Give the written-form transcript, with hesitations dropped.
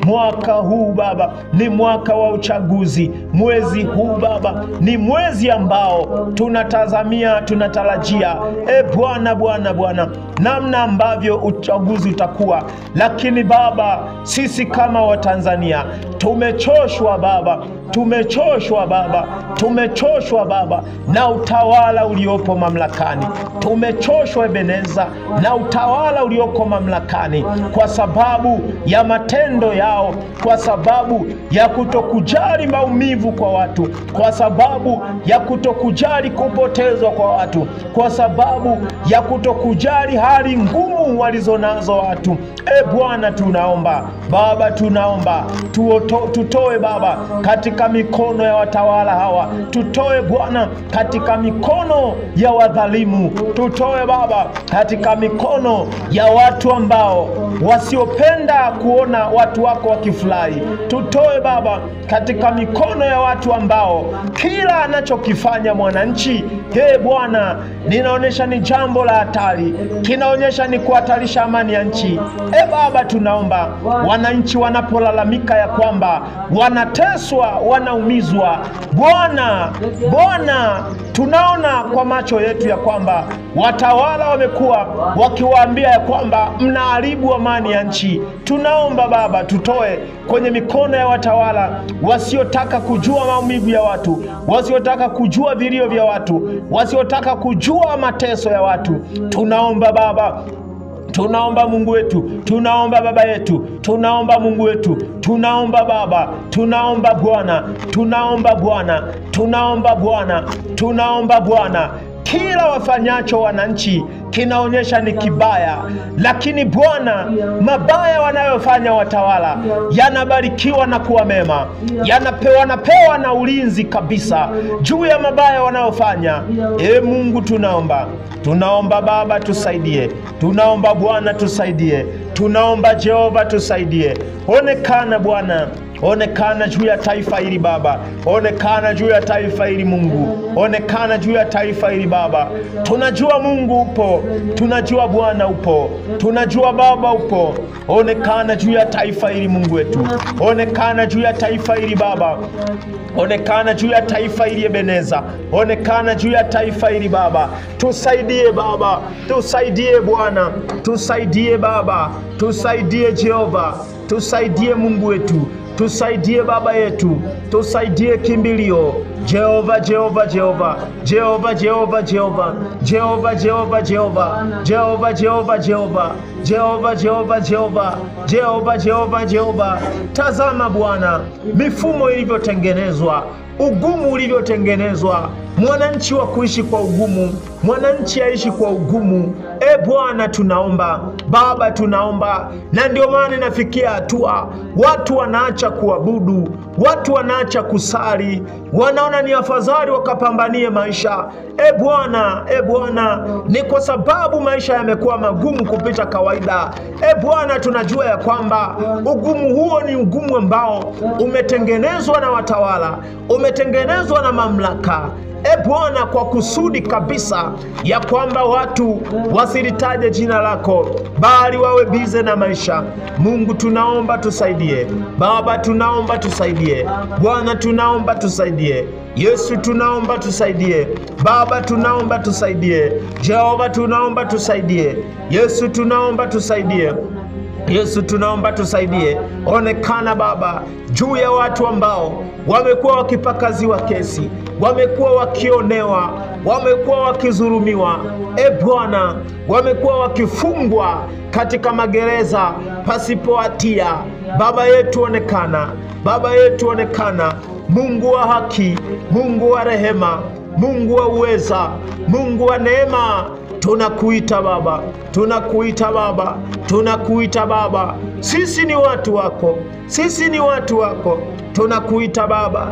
mwaka huu Baba ni mwaka wa uchaguzi. Mwezi huu Baba ni mwezi ambao tunatazamia, tunatarajia Bwana namna ambavyo uchaguzi utakuwa. Lakini Baba, sisi kama Watanzania tumechoshwa Baba, tumechoshwa Baba na utawala uliopo mamlakani. Tumechoshwa Ebeneza na utawala ulioko mamlakani, kwa sababu ya matendo yao, kwa sababu ya kutokujali maumivu kwa watu, kwa sababu ya kutokujali kupotezwa kwa watu, kwa sababu ya kutokujali hali ngumu walizonazo watu. Bwana, tunaomba Baba, tutoe Baba katika mikono ya watawala hawa, tutoe Bwana katika mikono ya wadhalimu, tutoe Baba katika mikono ya watu ambao wasiopenda kuona watu wako wakifurahi, tutoe Baba katika mikono ya watu ambao kila anachokifanya mwananchi Bwana ninaonyesha ni jambo la hatari, kinaonyesha ni kuhatarisha amani ya nchi. Baba, tunaomba wananchi wanapolalamika ya kwamba wanateswa, wanaumizwa, Bwana tunaona kwa macho yetu ya kwamba watawala wamekuwa wakiwaambia ya kwamba mnaharibu amani ya nchi. Tunaomba Baba, tutoe kwenye mikono ya watawala wasiotaka kujua maumivu ya watu, wasiotaka kujua vilio vya watu, wasiotaka kujua mateso ya watu. Tunaomba Baba, tunaomba Mungu wetu, tunaomba Baba yetu, tunaomba Mungu wetu, tunaomba Baba, tunaomba Bwana, tunaomba Bwana. Kila wafanyacho wananchi kinaonyesha ni kibaya, lakini Bwana, mabaya wanayofanya watawala yanabarikiwa na kuwa mema, yanapewa na ulinzi kabisa juu ya mabaya wanayofanya. Mungu, tunaomba Baba tusaidie, tunaomba Bwana tusaidie, tunaomba Jehova tusaidie. Onekana Bwana, onekana juu ya taifa hili Baba, onekana juu ya taifa hili Mungu, onekana juu ya taifa hili Baba. Tunajua Mungu upo, tunajua Bwana upo, tunajua Baba upo. Onekana juu ya taifa hili Mungu wetu, onekana juu ya taifa hili Baba, onekana juu ya taifa hili Ebeneza, onekana juu ya taifa hili Baba. Tusaidie Baba, tusaidie Bwana, tusaidie Baba, tusaidie Jehova, tusaidie Mungu wetu, tusaidie Baba yetu, tusaidie kimbilio. Jehova, Jehova, Jehova, Jehova, Jehova, Jehova, Jehova, Jehova, Jehova, Jehova, Jehova, Jehova, Jehova, Jehova, Jehova, Jehova, Jehova, Jehova. Tazama Bwana mifumo ilivyotengenezwa, ugumu ulivyotengenezwa, mwananchi wa kuishi kwa ugumu, mwananchi aishi kwa ugumu. Bwana, tunaomba Baba, tunaomba, na ndio maana inafikia hatua watu wanaacha kuabudu, watu wanaacha kusali, wanaona ni afadhali wakapambanie maisha. Bwana, ni kwa sababu maisha yamekuwa magumu kupita kawaida. Bwana, tunajua ya kwamba ugumu huo ni ugumu ambao umetengenezwa na watawala, umetengenezwa na mamlaka. Bwana, kwa kusudi kabisa ya kwamba watu wasilitaje jina lako, bali wawe bize na maisha. Mungu, tunaomba tusaidie. Baba, tunaomba tusaidie. Bwana, tunaomba tusaidie. Yesu, tunaomba tusaidie. Baba, tunaomba tusaidie. Jehova, tunaomba tusaidie. Yesu, tunaomba tusaidie. Yesu, tunaomba tusaidie. Onekana Baba juu ya watu ambao wamekuwa wakipakaziwa kesi, wamekuwa wakionewa, wamekuwa wakidhulumiwa. Bwana, wamekuwa wakifungwa katika magereza pasipo hatia. Baba yetu onekana, Baba yetu onekana. Mungu wa haki, Mungu wa rehema, Mungu wa uweza, Mungu wa neema. Tunakuita Baba, tunakuita Baba, tunakuita Baba. Sisi ni watu wako, sisi ni watu wako. Tunakuita Baba.